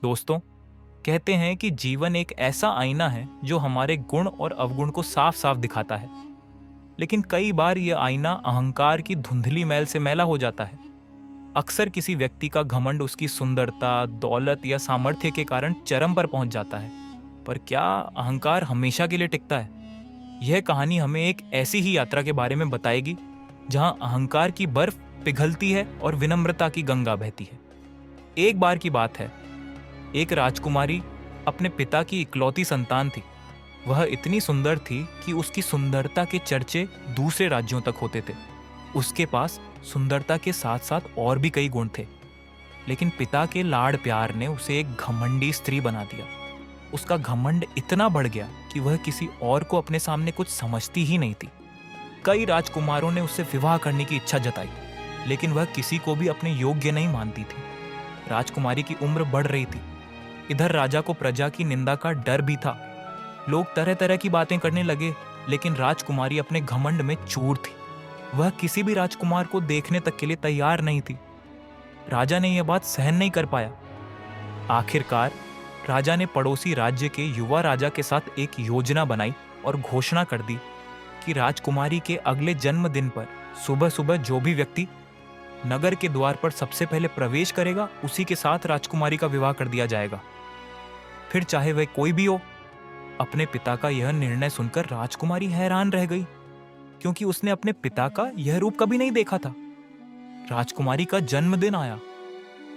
दोस्तों, कहते हैं कि जीवन एक ऐसा आईना है जो हमारे गुण और अवगुण को साफ साफ दिखाता है। लेकिन कई बार यह आईना अहंकार की धुंधली मैल से मैला हो जाता है। अक्सर किसी व्यक्ति का घमंड उसकी सुंदरता, दौलत या सामर्थ्य के कारण चरम पर पहुंच जाता है। पर क्या अहंकार हमेशा के लिए टिकता है? यह कहानी हमें एक ऐसी ही यात्रा के बारे में बताएगी जहां अहंकार की बर्फ पिघलती है और विनम्रता की गंगा बहती है। एक बार की बात है, एक राजकुमारी अपने पिता की इकलौती संतान थी। वह इतनी सुंदर थी कि उसकी सुंदरता के चर्चे दूसरे राज्यों तक होते थे। उसके पास सुंदरता के साथ साथ और भी कई गुण थे, लेकिन पिता के लाड़ प्यार ने उसे एक घमंडी स्त्री बना दिया। उसका घमंड इतना बढ़ गया कि वह किसी और को अपने सामने कुछ समझती ही नहीं थी। कई राजकुमारों ने उससे विवाह करने की इच्छा जताई, लेकिन वह किसी को भी अपने योग्य नहीं मानती थी। राजकुमारी की उम्र बढ़ रही थी। इधर राजा को प्रजा की निंदा का डर भी था। लोग तरह तरह की बातें करने लगे, लेकिन राजकुमारी अपने घमंड में चूर थी। वह किसी भी राजकुमार को देखने तक के लिए तैयार नहीं थी। राजा ने यह बात सहन नहीं कर पाया। आखिरकार राजा ने पड़ोसी राज्य के युवा राजा के साथ एक योजना बनाई और घोषणा कर दी कि राजकुमारी के अगले जन्मदिन पर सुबह सुबह जो भी व्यक्ति नगर के द्वार पर सबसे पहले प्रवेश करेगा, उसी के साथ राजकुमारी का विवाह कर दिया जाएगा, फिर चाहे वह कोई भी हो। अपने पिता का यह निर्णय सुनकर राजकुमारी हैरान रह गई, क्योंकि उसने अपने पिता का यह रूप कभी नहीं देखा था। राजकुमारी का जन्मदिन आया।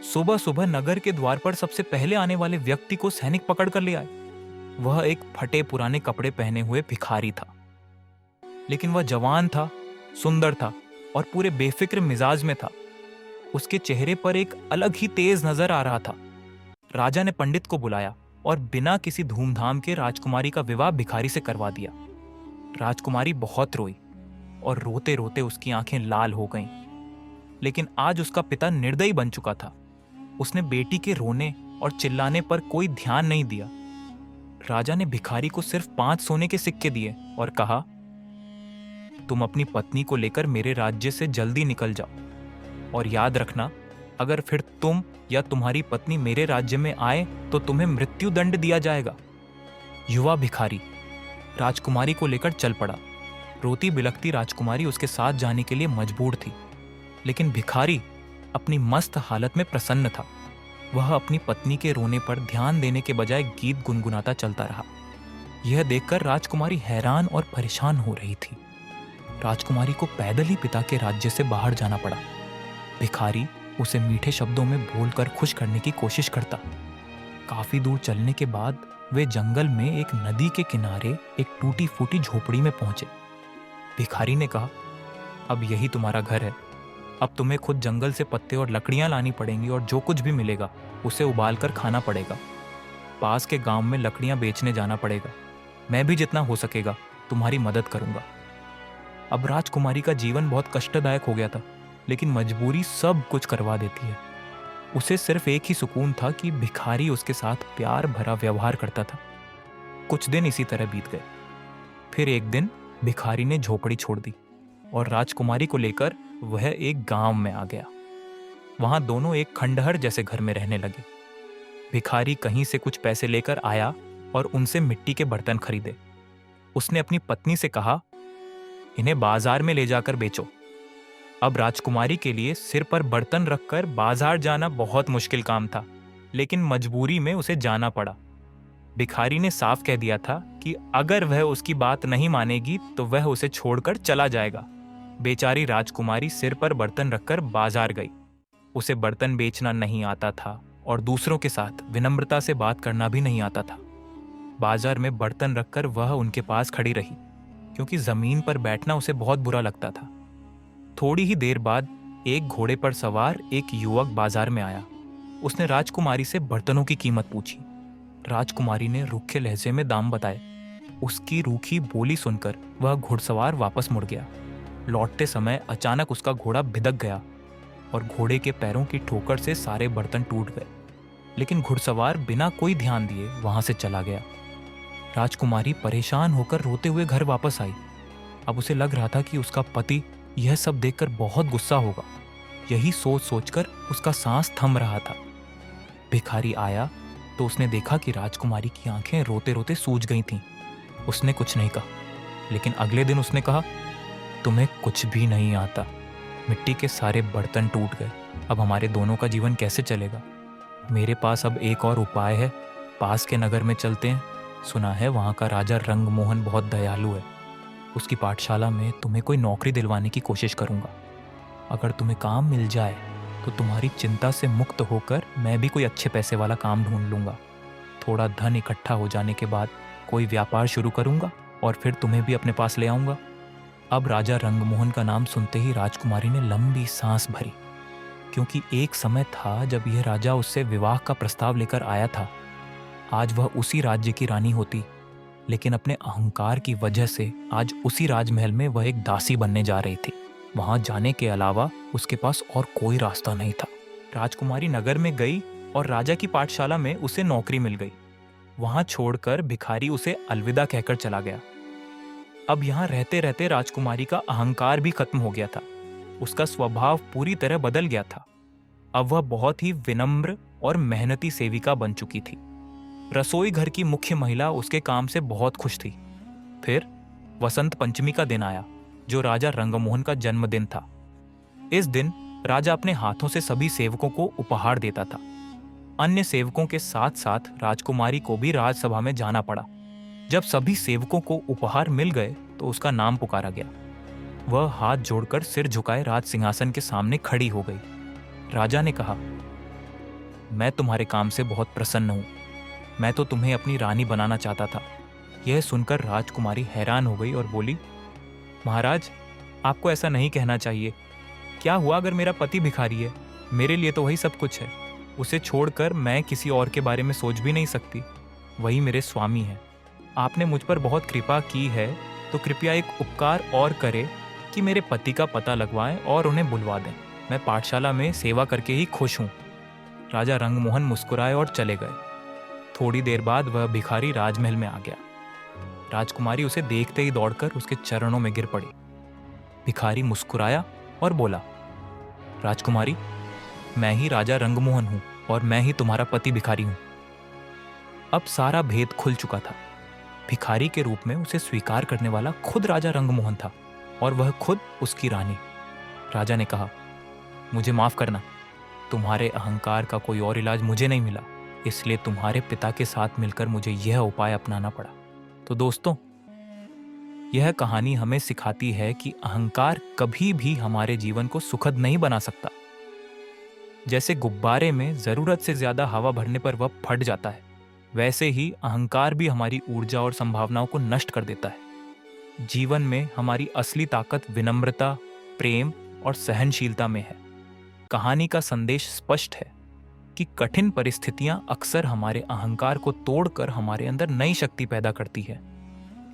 सुबह सुबह नगर के द्वार पर सबसे पहले आने वाले व्यक्ति को सैनिक पकड़ कर ले आए। वह एक फटे पुराने कपड़े पहने हुए भिखारी था, लेकिन वह जवान था, सुंदर था और पूरे बेफिक्र मिजाज में था। उसके चेहरे पर एक अलग ही तेज नजर आ रहा था। राजा ने पंडित को बुलाया और बिना किसी धूमधाम के राजकुमारी का विवाह भिखारी से करवा दिया। राजकुमारी बहुत रोई और रोते रोते उसकी आंखें लाल हो गईं। लेकिन आज उसका पिता निर्दयी बन चुका था। उसने बेटी के रोने और चिल्लाने पर कोई ध्यान नहीं दिया। राजा ने भिखारी को सिर्फ 5 सोने के सिक्के दिए और कहा, तुम अपनी पत्नी को लेकर मेरे राज्य से जल्दी निकल जाओ, और याद रखना, अगर फिर तुम या तुम्हारी पत्नी मेरे राज्य में आए तो तुम्हें मृत्यु दंड दिया जाएगा। युवा भिखारी राजकुमारी को लेकर चल पड़ा। रोती बिलखती राजकुमारी उसके साथ जाने के लिए मजबूर थी, लेकिन भिखारी अपनी मस्त हालत में प्रसन्न था। वह अपनी पत्नी के रोने पर ध्यान देने के बजाय गीत गुनगुनाता चलता रहा। यह देखकर राजकुमारी हैरान और परेशान हो रही थी। राजकुमारी को पैदल ही पिता के राज्य से बाहर जाना पड़ा। भिखारी उसे मीठे शब्दों में बोलकर खुश करने की कोशिश करता। काफी दूर चलने के बाद वे जंगल में एक नदी के किनारे एक टूटी फूटी झोपड़ी में पहुंचे। भिखारी ने कहा, अब यही तुम्हारा घर है। अब तुम्हें खुद जंगल से पत्ते और लकड़ियां लानी पड़ेंगी, और जो कुछ भी मिलेगा उसे उबाल कर खाना पड़ेगा। पास के गांव में लकड़ियां बेचने जाना पड़ेगा। मैं भी जितना हो सकेगा तुम्हारी मदद करूंगा। अब राजकुमारी का जीवन बहुत कष्टदायक हो गया था, लेकिन मजबूरी सब कुछ करवा देती है। उसे सिर्फ एक ही सुकून था कि भिखारी उसके साथ प्यार भरा व्यवहार करता था। कुछ दिन इसी तरह बीत गए। फिर एक दिन भिखारी ने झोपड़ी छोड़ दी और राजकुमारी को लेकर वह एक गांव में आ गया। वहां दोनों एक खंडहर जैसे घर में रहने लगे। भिखारी कहीं से कुछ पैसे लेकर आया और उनसे मिट्टी के बर्तन खरीदे। उसने अपनी पत्नी से कहा, इन्हें बाजार में ले जाकर बेचो। अब राजकुमारी के लिए सिर पर बर्तन रखकर बाजार जाना बहुत मुश्किल काम था, लेकिन मजबूरी में उसे जाना पड़ा। भिखारी ने साफ कह दिया था कि अगर वह उसकी बात नहीं मानेगी तो वह उसे छोड़कर चला जाएगा। बेचारी राजकुमारी सिर पर बर्तन रखकर बाजार गई। उसे बर्तन बेचना नहीं आता था और दूसरों के साथ विनम्रता से बात करना भी नहीं आता था। बाजार में बर्तन रखकर वह उनके पास खड़ी रही, क्योंकि जमीन पर बैठना उसे बहुत बुरा लगता था। थोड़ी ही देर बाद एक घोड़े पर सवार एक युवक बाजार में आया। उसने राजकुमारी से बर्तनों की कीमत पूछी। राजकुमारी ने रूखे लहजे में दाम बताए। उसकी रूखी बोली सुनकर वह घुड़सवार वापस मुड़ गया। लौटते समय अचानक उसका घोड़ा भिदक गया और घोड़े के पैरों की ठोकर से सारे बर्तन टूट गए। लेकिन घुड़सवार बिना कोई ध्यान दिए वहां से चला गया। राजकुमारी परेशान होकर रोते हुए घर वापस आई। अब उसे लग रहा था कि उसका पति यह सब देखकर बहुत गुस्सा होगा। यही सोच सोचकर उसका सांस थम रहा था। भिखारी आया तो उसने देखा कि राजकुमारी की आंखें रोते रोते सूज गई थीं। उसने कुछ नहीं कहा, लेकिन अगले दिन उसने कहा, तुम्हें कुछ भी नहीं आता। मिट्टी के सारे बर्तन टूट गए। अब हमारे दोनों का जीवन कैसे चलेगा? मेरे पास अब एक और उपाय है। पास के नगर में चलते हैं। सुना है वहाँ का राजा रंगमोहन बहुत दयालु है। उसकी पाठशाला में तुम्हें कोई नौकरी दिलवाने की कोशिश करूँगा। अगर तुम्हें काम मिल जाए तो तुम्हारी चिंता से मुक्त होकर मैं भी कोई अच्छे पैसे वाला काम ढूंढ लूँगा। थोड़ा धन इकट्ठा हो जाने के बाद कोई व्यापार शुरू करूँगा और फिर तुम्हें भी अपने पास ले आऊँगा। अब राजा रंगमोहन का नाम सुनते ही राजकुमारी ने लंबी सांस भरी, क्योंकि एक समय था जब यह राजा उससे विवाह का प्रस्ताव लेकर आया था। आज वह उसी राज्य की रानी होती, लेकिन अपने अहंकार की वजह से आज उसी राजमहल में वह एक दासी बनने जा रही थी। वहां जाने के अलावा उसके पास और कोई रास्ता नहीं था। राजकुमारी नगर में गई और राजा की पाठशाला में उसे नौकरी मिल गई। वहां छोड़कर भिखारी उसे अलविदा कहकर चला गया। अब यहाँ रहते रहते राजकुमारी का अहंकार भी खत्म हो गया था। उसका स्वभाव पूरी तरह बदल गया था। अब वह बहुत ही विनम्र और मेहनती सेविका बन चुकी थी। रसोई घर की मुख्य महिला उसके काम से बहुत खुश थी। फिर वसंत पंचमी का दिन आया, जो राजा रंगमोहन का जन्मदिन था। इस दिन राजा अपने हाथों से सभी सेवकों को उपहार देता था। अन्य सेवकों के साथ साथ राजकुमारी को भी राजसभा में जाना पड़ा। जब सभी सेवकों को उपहार मिल गए तो उसका नाम पुकारा गया। वह हाथ जोड़कर सिर झुकाए राज सिंहासन के सामने खड़ी हो गई। राजा ने कहा, मैं तुम्हारे काम से बहुत प्रसन्न हूं। मैं तो तुम्हें अपनी रानी बनाना चाहता था। यह सुनकर राजकुमारी हैरान हो गई और बोली, महाराज, आपको ऐसा नहीं कहना चाहिए। क्या हुआ अगर मेरा पति भिखारी है? मेरे लिए तो वही सब कुछ है। उसे छोड़कर मैं किसी और के बारे में सोच भी नहीं सकती। वही मेरे स्वामी है। आपने मुझ पर बहुत कृपा की है, तो कृपया एक उपकार और करें कि मेरे पति का पता लगवाएं और उन्हें बुलवा दें। मैं पाठशाला में सेवा करके ही खुश हूँ। राजा रंगमोहन मुस्कुराए और चले गए। थोड़ी देर बाद वह भिखारी राजमहल में आ गया। राजकुमारी उसे देखते ही दौड़कर उसके चरणों में गिर पड़ी। भिखारी मुस्कुराया और बोला, राजकुमारी, मैं ही राजा रंगमोहन हूं और मैं ही तुम्हारा पति भिखारी हूं। अब सारा भेद खुल चुका था। भिखारी के रूप में उसे स्वीकार करने वाला खुद राजा रंगमोहन था और वह खुद उसकी रानी। राजा ने कहा, मुझे माफ करना, तुम्हारे अहंकार का कोई और इलाज मुझे नहीं मिला, इसलिए तुम्हारे पिता के साथ मिलकर मुझे यह उपाय अपनाना पड़ा। तो दोस्तों, यह कहानी हमें सिखाती है कि अहंकार कभी भी हमारे जीवन को सुखद नहीं बना सकता। जैसे गुब्बारे में जरूरत से ज्यादा हवा भरने पर वह फट जाता है, वैसे ही अहंकार भी हमारी ऊर्जा और संभावनाओं को नष्ट कर देता है। जीवन में हमारी असली ताकत विनम्रता, प्रेम और सहनशीलता में है। कहानी का संदेश स्पष्ट है कि कठिन परिस्थितियां अक्सर हमारे अहंकार को तोड़कर हमारे अंदर नई शक्ति पैदा करती है।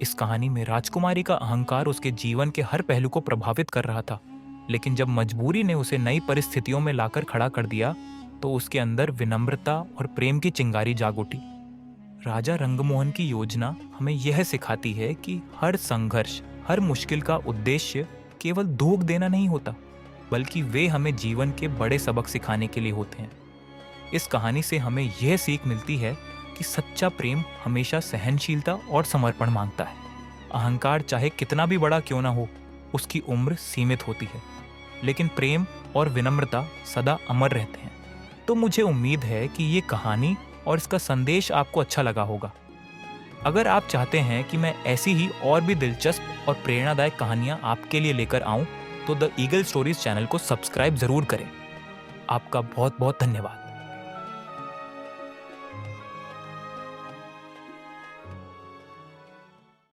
इस कहानी में राजकुमारी का अहंकार उसके जीवन के हर पहलू को प्रभावित कर रहा था, लेकिन जब मजबूरी ने उसे नई परिस्थितियों में लाकर खड़ा कर दिया तो उसके अंदर विनम्रता और प्रेम की चिंगारी जाग उठी। राजा रंगमोहन की योजना हमें यह सिखाती है कि हर संघर्ष, हर मुश्किल का उद्देश्य केवल धोख देना नहीं होता, बल्कि वे हमें जीवन के बड़े सबक सिखाने के लिए होते हैं। इस कहानी से हमें यह सीख मिलती है कि सच्चा प्रेम हमेशा सहनशीलता और समर्पण मांगता है। अहंकार चाहे कितना भी बड़ा क्यों ना हो, उसकी उम्र सीमित होती है, लेकिन प्रेम और विनम्रता सदा अमर रहते हैं। तो मुझे उम्मीद है कि ये कहानी और इसका संदेश आपको अच्छा लगा होगा। अगर आप चाहते हैं कि मैं ऐसी ही और भी दिलचस्प और प्रेरणादायक कहानियां आपके लिए लेकर आऊं, तो द ईगल स्टोरीज चैनल को सब्सक्राइब जरूर करें। आपका बहुत बहुत धन्यवाद।